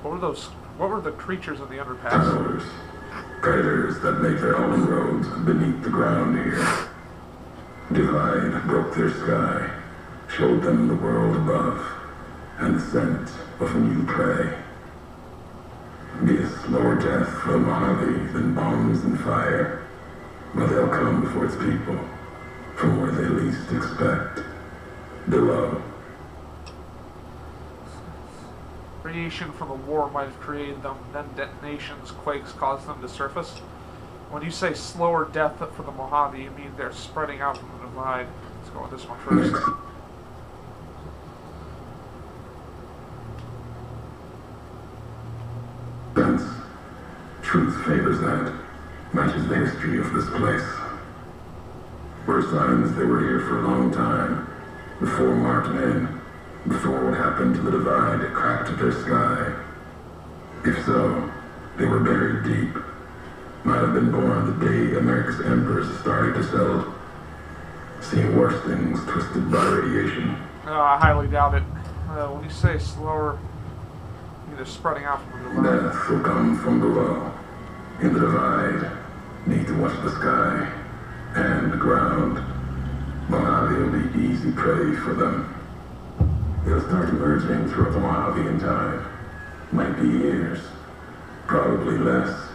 What were those? What were the creatures in the underpass? Tunnelers. Predators that make their own roads beneath the ground here. Divide broke their sky, showed them the world above, and the scent of new prey. Be a slower death for Mojave than bombs and fire, but they'll come for its people, from where they least expect, below. Radiation from the war might have created them, then detonations, quakes caused them to surface. When you say slower death for the Mojave, you mean they're spreading out from the divide. Let's go with this one first. Next. Sense. Truth favors that. Matches the history of this place. Were signs they were here for a long time. Before Martin in. Before what happened to the divide cracked their sky. If so, they were buried deep. Might have been born the day America's embers started to settle. Seen worse things twisted by radiation. I highly doubt it. When you say slower, either spreading out from the divide. Death will come from below. In the divide, need to watch the sky and the ground. Mojave will be easy prey for them. They'll start emerging throughout the Mojave in time. Might be years. Probably less.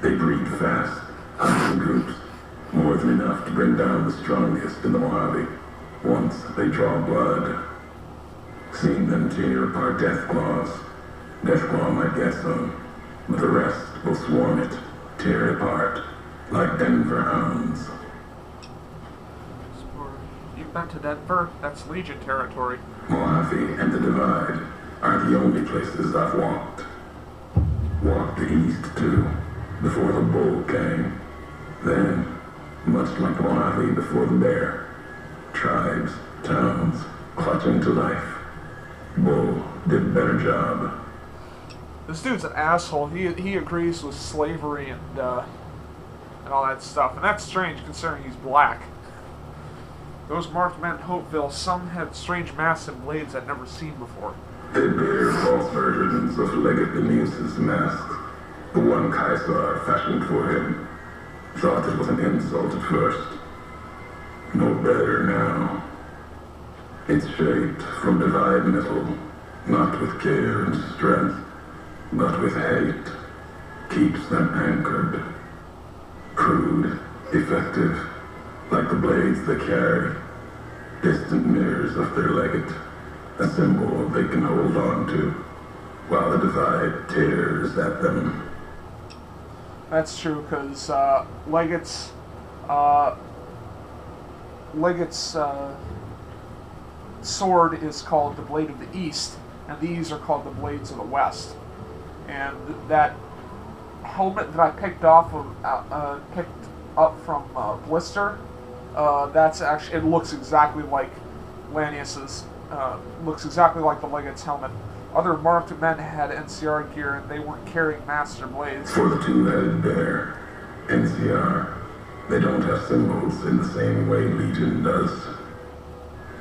They breed fast, hunting groups. More than enough to bring down the strongest in the Mojave. Once they draw blood. Seen them tear apart Deathclaws. Deathclaw might get some, but the rest will swarm it, tear it apart, like Denver hounds. You've been to Denver? That's Legion territory. Mojave and the Divide are the only places I've walked. Walked the east, too, before the bull came. Then, much like Mojave before the bear, tribes, towns, clutching to life. Bull did a better job. This dude's an asshole. He agrees with slavery and all that stuff. And that's strange considering he's black. Those marked men in Hopeville, some had strange massive blades I'd never seen before. They bear false versions of Legate Beneus's mask. The one Caesar fashioned for him. Thought it was an insult at first. No better now. It's shaped from divide metal, not with care and strength, but with hate. Keeps them anchored. Crude, effective, like the blades they carry. Distant mirrors of their legate, a symbol they can hold on to, while the divide tears at them. That's true, because Legate's sword is called the Blade of the East, and these are called the Blades of the West. And that helmet that I picked up from Blister, that's actually, it looks exactly like Lanius's, looks exactly like the Legate's helmet. Other marked men had NCR gear, and they weren't carrying Master Blades. For the two-headed bear, NCR, they don't have symbols in the same way Legion does.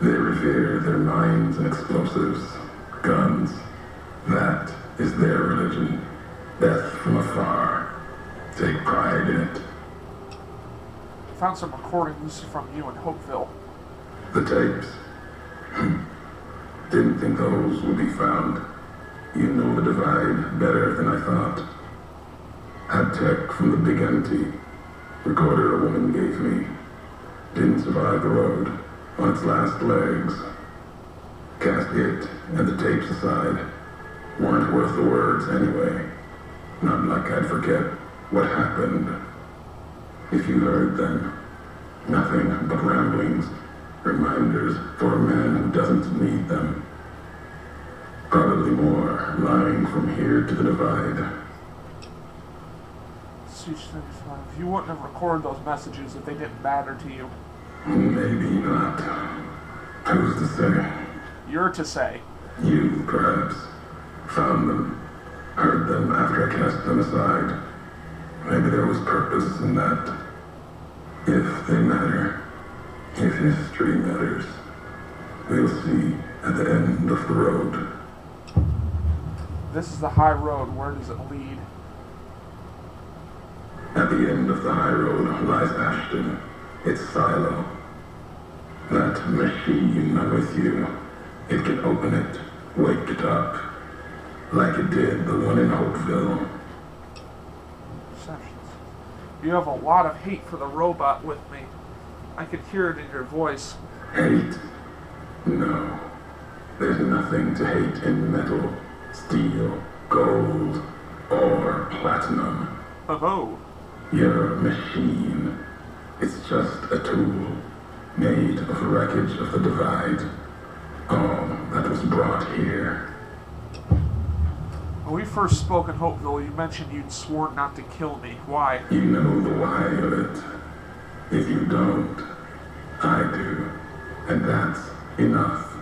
They revere their mines and explosives, guns. That is their religion. Death from afar. Take pride in it. I found some recordings from you in Hopeville. The tapes. Didn't think those would be found. You know the divide better than I thought. Had tech from the big empty. Recorder a woman gave me. Didn't survive the road. On its last legs. Cast it and the tapes aside. Weren't worth the words anyway. Not like I'd forget what happened. If you heard them, nothing but ramblings, reminders for a man who doesn't need them. Probably more lying from here to the divide. You wouldn't have recorded those messages if they didn't matter to you. Maybe not. Who's to say? You're to say. You, perhaps, found them, heard them after I cast them aside. Maybe there was purpose in that. If they matter, if history matters, we'll see at the end of the road. this is the high road. Where does it lead? At the end of the high road lies Ashton, its silo. That machine with you, it can open it, wake it up, like it did the one in Hopeville. Perceptions. You have a lot of hate for the robot with me. I could hear it in your voice. Hate? No. There's nothing to hate in metal, steel, gold, or platinum. Oh. Your machine. It's just a tool, made of wreckage of the Divide. All that was brought here. When we first spoke in Hopeville, you mentioned you'd sworn not to kill me. Why? You know the why of it. If you don't, I do. And that's enough.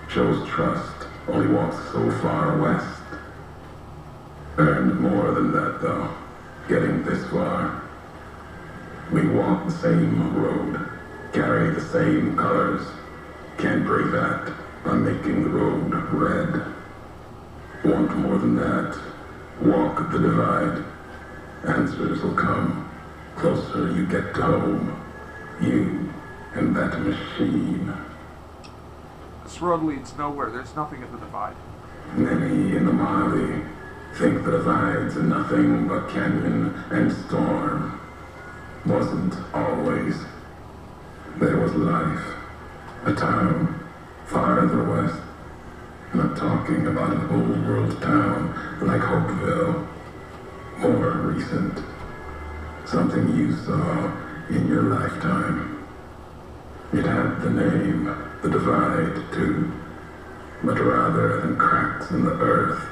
Shows trust only walks so far west. Earned more than that, though, getting this far. We walk the same road, carry the same colors. Can't break that by making the road red. Want more than that? Walk the Divide. Answers will come. Closer you get to home. You and that machine. This road leads nowhere. There's nothing at the Divide. Many in the Mojave think the Divide's nothing but canyon and storm. Wasn't always. There was life. A town farther west. Not talking about an old world town like Hopeville. More recent. Something you saw in your lifetime. It had the name, the Divide, too. But rather than cracks in the earth,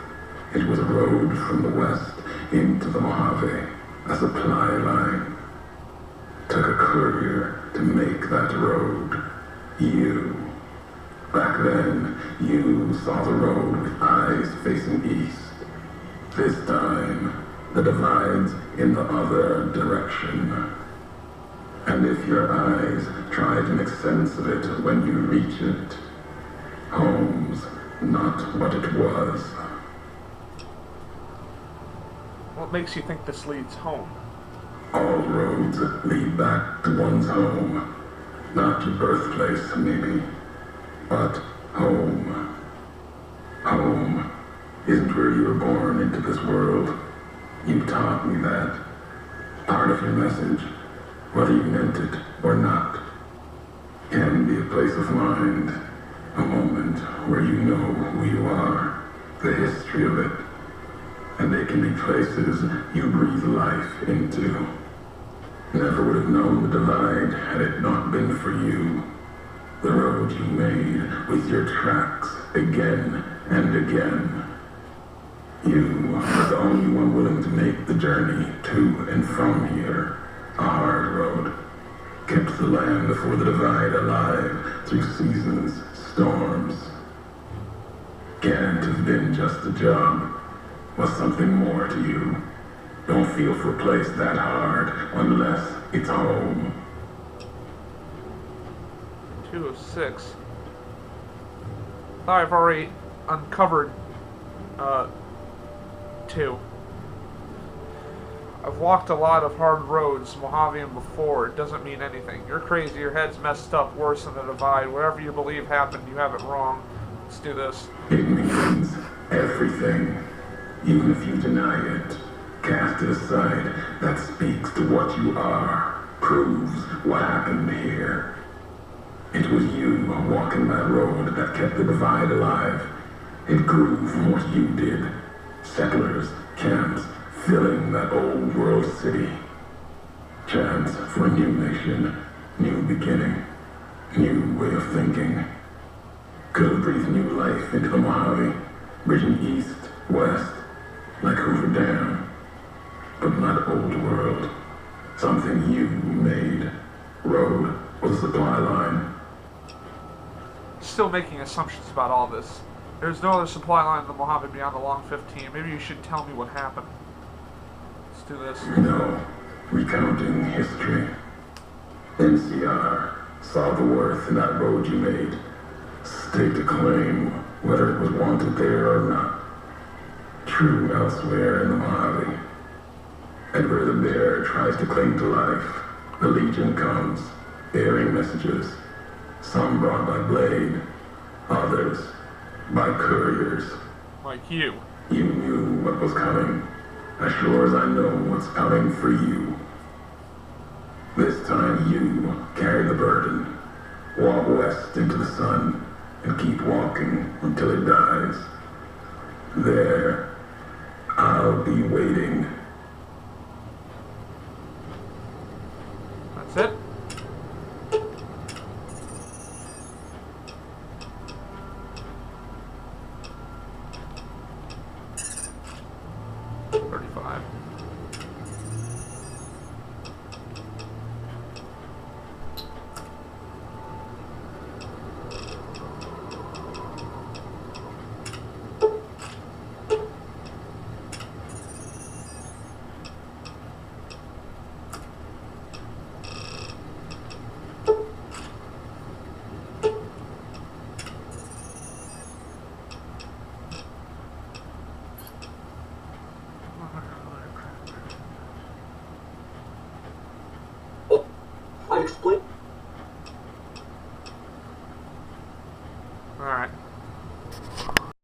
it was a road from the west into the Mojave, a supply line. Took a courier to make that road. You. Back then, you saw the road with eyes facing east. This time, the Divide's in the other direction. And if your eyes try to make sense of it when you reach it, home's not what it was. What makes you think this leads home? All roads lead back to one's home. Not your birthplace, maybe, but home. Home isn't where you were born into this world. You taught me that. Part of your message, whether you meant it or not, can be a place of mind, a moment where you know who you are, the history of it, and they can be places you breathe life into. Never would have known the Divide had it not been for you. The road you made with your tracks again and again. You were the only one willing to make the journey to and from here. A hard road. Kept the land before the Divide alive through seasons, storms. Can't have been just a job. Was something more to you. Don't feel for a place that hard unless it's home. 206. I've already uncovered 2. I've walked a lot of hard roads, Mojavian before. It doesn't mean anything. You're crazy. Your head's messed up worse than the Divide. Whatever you believe happened, you have it wrong. Let's do this. It means everything. Even if you deny it, cast it aside. That speaks to what you are. Proves what happened here. It was you walking that road that kept the Divide alive. It grew from what you did. Settlers, camps, filling that old world city. Chance for a new nation, new beginning, new way of thinking. Could breathe new life into the Mojave, bridging east, west, like Hoover Dam. But not old world. Something you made. Road or the supply line. Still making assumptions about all this. There's no other supply line in the Mojave beyond the Long 15. Maybe you should tell me what happened. Let's do this. No. Recounting history. NCR saw the worth in that road you made. Staked a claim, whether it was wanted there or not. true elsewhere in the Mojave. And where the bear tries to cling to life, the Legion comes, bearing messages. Some brought by blade, others by couriers. Like you. You knew what was coming, as sure as I know what's coming for you. This time you carry the burden. Walk west into the sun, and keep walking until it dies. There, I'll be waiting. That's it? I explained.